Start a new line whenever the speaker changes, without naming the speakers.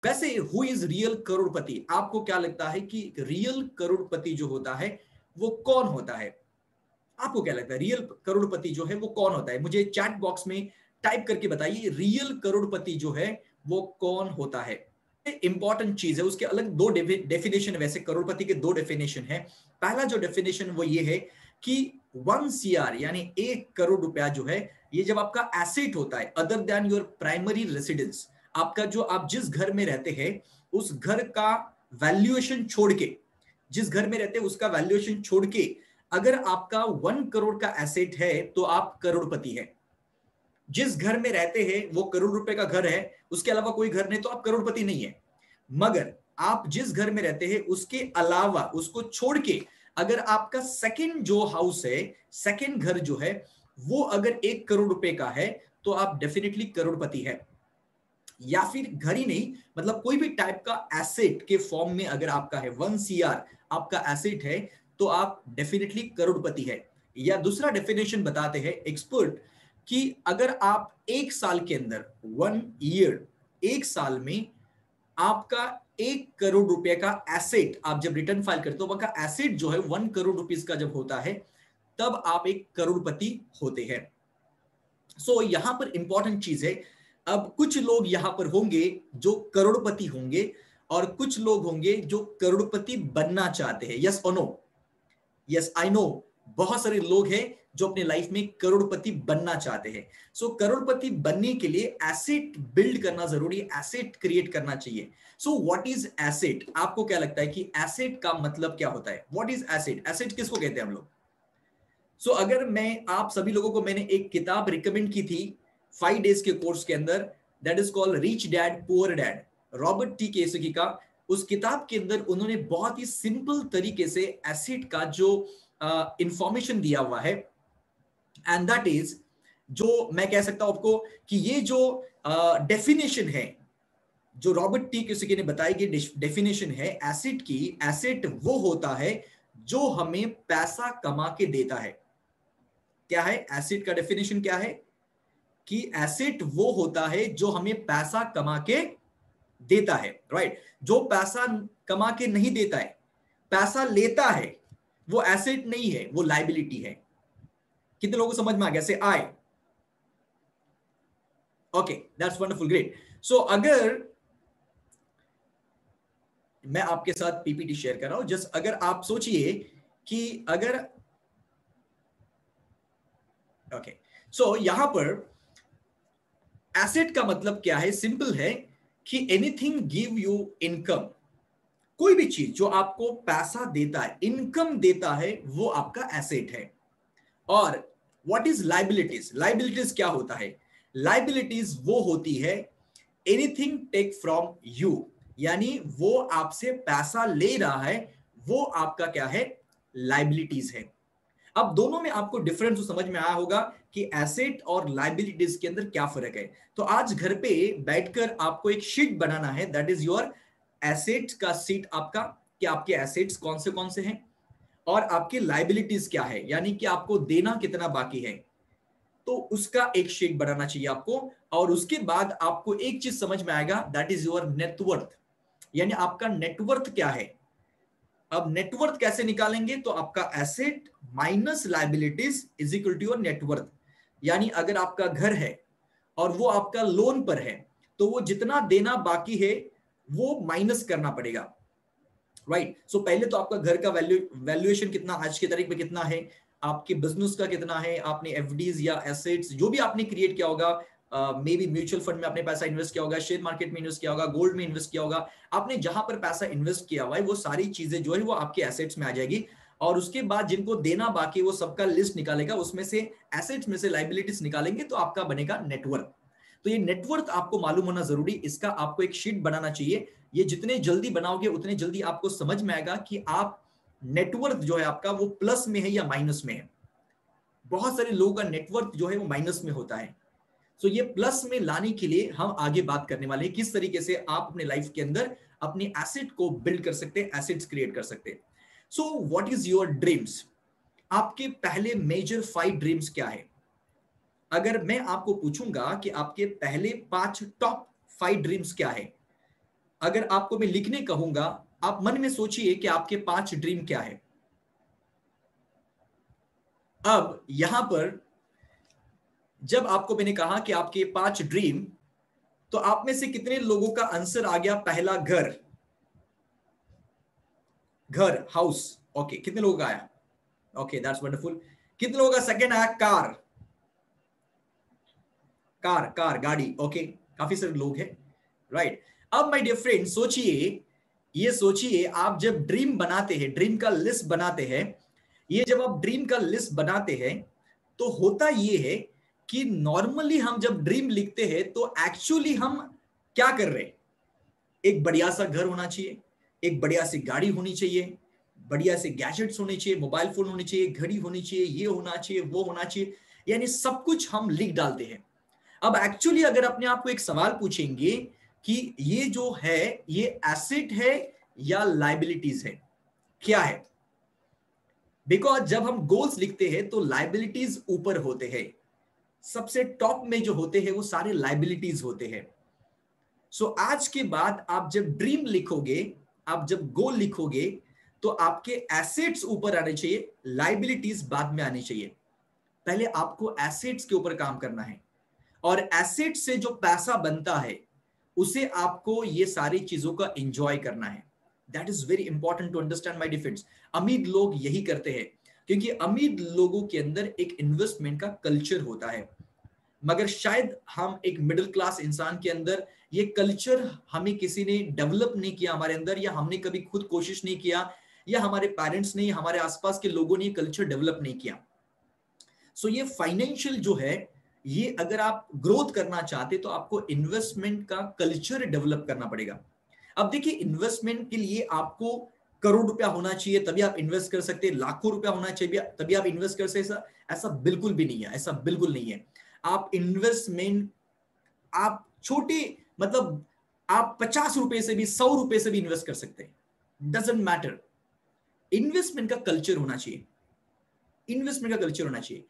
वैसे who is real करोड़पति? आपको क्या लगता है कि रियल करोड़पति जो होता है वो कौन होता है? आपको क्या लगता है रियल करोड़पति जो है वो कौन होता है? मुझे चैट बॉक्स में टाइप करके बताइए, रियल करोड़पति जो है वो कौन होता है? इंपॉर्टेंट चीज है, उसके अलग दो डेफिनेशन है। वैसे करोड़पति के दो डेफिनेशन है। पहला जो डेफिनेशन वो ये है कि 1 CR यानी 1 करोड़ रुपया जो है, ये जब आपका एसेट होता है other than your primary residence, आपका जो आप जिस घर में रहते हैं उस घर का वैल्यूएशन छोड़ के, जिस घर में रहते हैं उसका वैल्यूएशन छोड़ के अगर आपका 1 करोड़ का एसेट है तो आप करोड़पति हैं। जिस घर में रहते हैं वो करोड़ रुपए का घर है, उसके अलावा कोई घर नहीं तो आप करोड़पति नहीं है। मगर आप जिस घर में रहते हैं उसके अलावा, उसको छोड़ के अगर आपका सेकंड जो हाउस है, सेकंड घर जो है वो अगर 1 करोड़ रुपए का है तो आप डेफिनेटली करोड़पति है। या फिर घर ही नहीं, मतलब कोई भी टाइप का एसेट के फॉर्म में अगर आपका है 1 CR आपका एसेट है तो आप डेफिनेटली करोड़पति है। या दूसरा डेफिनेशन बताते हैं एक्सपर्ट कि अगर आप 1 साल के अंदर 1 ईयर, 1 साल में आपका 1 करोड़ रुपए का एसेट आप जब रिटर्न फाइल करते हो, आपका एसेट जो है 1 करोड़ रुपीज का जब होता है तब आप एक करोड़पति होते हैं। सो यहां पर इंपॉर्टेंट चीज है, अब कुछ लोग यहां पर होंगे जो करोड़पति होंगे और कुछ लोग होंगे जो करोड़पति बनना चाहते हैं। यस और नो? यस, आई नो बहुत सारे लोग हैं जो अपने लाइफ में करोड़पति बनना चाहते हैं। सो करोड़पति बनने के लिए एसेट बिल्ड करना जरूरी है, एसेट क्रिएट करना चाहिए। So what is asset? आपको क्या लगता है कि एसेट का मतलब क्या होता है? What is asset? एसेट किसको कहते हैं हम लोग? सो अगर मैं आप सभी लोगों को, मैंने एक किताब रिकमेंड की थी 5 डेज के कोर्स के अंदर, that is called rich dad poor dad, Robert T Kiyosaki का। उस किताब के अंदर उन्होंने बहुत ही सिंपल तरीके से एसेट का जो इंफॉर्मेशन दिया हुआ है, एंड दैट इज, जो मैं कह सकता हूं आपको कि ये जो डेफिनेशन है जो रॉबर्ट टी कियोसाकी ने बताई गई डेफिनेशन है एसेट की, एसेट वो होता है जो हमें पैसा कमा के देता है। क्या है एसेट का डेफिनेशन? क्या है कि एसेट वो होता है जो हमें पैसा कमा के देता है, राइट? जो पैसा कमा के नहीं देता है, पैसा लेता है, वो एसेट नहीं है, वो लायबिलिटी है। कितने लोगों को समझ में आ गया? से आए? Okay, that's wonderful, great. So अगर मैं आपके साथ पीपीटी शेयर कर रहा हूं, जस्ट अगर आप सोचिए कि अगर ओके, सो यहां पर एसेट का मतलब क्या है? सिंपल है कि एनीथिंग गिव यू इनकम, कोई भी चीज जो आपको पैसा देता है, इनकम देता है, वो आपका एसेट है। और व्हाट इज लायबिलिटीज? लायबिलिटीज क्या होता है? लायबिलिटीज वो होती है एनीथिंग टेक फ्रॉम यू, यानी वो आपसे पैसा ले रहा है, वो आपका क्या है? लायबिलिटीज है। अब दोनों में आपको डिफरेंस तो समझ में आया होगा कि एसेट और लायबिलिटीज के अंदर क्या फर्क है। तो आज घर पे बैठकर आपको एक शीट बनाना है, दैट इज योर एसेट्स का सीट आपका, कि आपके एसेट्स कौन से हैं और आपकी लायबिलिटीज क्या है, यानी कि आपको देना कितना बाकी है। तो उसका एक शीट बनाना चाहिए आपको। और उसके बाद आपको एक चीज समझ में आएगा, दैट इज योर नेटवर्थ, यानी आपका नेटवर्थ क्या है। अब नेटवर्थ कैसे निकालेंगे? तो आपका asset minus liabilities is equal to your net worth. यानी अगर आपका घर है और वो आपका लोन पर है तो वो जितना देना बाकी है वो माइनस करना पड़ेगा, राइट? सो पहले तो आपका घर का वैल्यूएशन कितना आज की तारीख में कितना है, आपके बिजनेस का कितना है, आपने एफडीज या एसेट्स जो भी आपने क्रिएट किया होगा, मे बी म्यूचुअल फंड में आपने पैसा इन्वेस्ट किया होगा, शेयर मार्केट में इन्वेस्ट किया होगा, गोल्ड में इन्वेस्ट किया होगा, आपने जहां पर पैसा इन्वेस्ट किया हुआ है वो सारी चीजें जो है वो आपके एसेट्स में आ जाएगी। और उसके बाद जिनको देना बाकी वो सबका लिस्ट निकालेगा, उसमें से एसेट्स में से लायबिलिटीज निकालेंगे तो आपका बनेगा नेटवर्थ। तो ये नेटवर्थ आपको मालूम होना जरूरी, इसका आपको एक शीट बनाना चाहिए। ये जितने जल्दी बनाओगे उतने जल्दी आपको समझ में आएगा कि आप नेटवर्थ जो है आपका वो प्लस में है या माइनस में है। बहुत सारे लोगों का नेटवर्थ जो है वो माइनस में होता है। सो ये प्लस में लाने के लिए हम आगे बात करने वाले हैं किस तरीके से आप अपने लाइफ के अंदर अपने एसेट को बिल्ड कर सकते हैं, एसेट्स क्रिएट कर सकते हैं। So what is your dreams? आपके पहले मेजर 5 ड्रीम्स क्या है? अगर मैं आपको पूछूंगा कि आपके पहले 5 टॉप 5 ड्रीम्स क्या है, अगर आपको मैं लिखने कहूंगा, आप मन में सोचिए कि आपके 5 ड्रीम क्या है। अब यहां पर जब आपको मैंने कहा कि आपके 5 ड्रीम, तो आप में से कितने लोगों का आंसर आ गया? पहला घर, घर, हाउस। ओके, कितने लोगों का आया? Okay, that's wonderful. कितने लोगों का सेकंड आया? कार, कार, कार, गाड़ी। ओके, काफी सारे लोग हैं, राइट। अब माय डियर फ्रेंड, सोचिए, ये सोचिए, आप जब ड्रीम बनाते हैं, ड्रीम का लिस्ट बनाते हैं, ये जब आप ड्रीम का लिस्ट बनाते हैं, तो होता ये है कि नॉर्मली हम जब ड्रीम लिखते हैं तो एक्चुअली हम क्या कर रहे हैं? एक बढ़िया सा घर होना चाहिए, एक बढ़िया सी गाड़ी होनी चाहिए, बढ़िया से गैजेट्स होने चाहिए, मोबाइल फोन होनी चाहिए, घड़ी होनी चाहिए, ये होना चाहिए, वो होना चाहिए, यानी सब कुछ हम लिख डालते हैं। अब एक्चुअली अगर अपने आप को एक सवाल पूछेंगे कि ये जो है, ये एसेट है या लाइबिलिटीज है, क्या है? बिकॉज जब हम गोल्स लिखते हैं तो लाइबिलिटीज ऊपर होते हैं, सबसे टॉप में जो होते हैं वो सारे लाइबिलिटीज होते हैं। सो आज के बाद आप जब ड्रीम लिखोगे, आप जब गोल लिखोगे, तो आपके एसेट्स ऊपर आने चाहिए, लाइबिलिटीज बाद में आनी चाहिए। पहले आपको एसेट्स के ऊपर काम करना है, और एसेट से जो पैसा बनता है उसे आपको ये सारी चीजों का एंजॉय करना है। That is very important to understand my difference. अमीर लोग यही करते हैं, क्योंकि अमीर लोगों के अंदर एक इन्वेस्टमेंट का कल्चर होता है, मगर शायद हम एक मिडिल क्लास इंसान के अंदर ये कल्चर हमें किसी ने डेवलप नहीं किया हमारे अंदर, या हमने कभी खुद कोशिश नहीं किया, या हमारे पेरेंट्स ने, हमारे आसपास के लोगों ने कल्चर डेवलप नहीं किया। सो ये फाइनेंशियल जो है, ये अगर आप ग्रोथ करना चाहते तो आपको इन्वेस्टमेंट का कल्चर डेवलप करना पड़ेगा। अब देखिए, इन्वेस्टमेंट के लिए आपको करोड़ रुपया होना चाहिए तभी आप इन्वेस्ट कर सकते हैं, लाखों रुपया होना चाहिए तभी आप इन्वेस्ट कर सकते हैं, ऐसा बिल्कुल भी नहीं है, ऐसा बिल्कुल नहीं है। आप इन्वेस्टमेंट, आप छोटे, मतलब आप 50 रुपए से भी, 100 रुपए से भी इन्वेस्ट कर सकते हैं, डजेंट मैटर। इन्वेस्टमेंट का कल्चर होना चाहिए, इन्वेस्टमेंट का कल्चर होना चाहिए।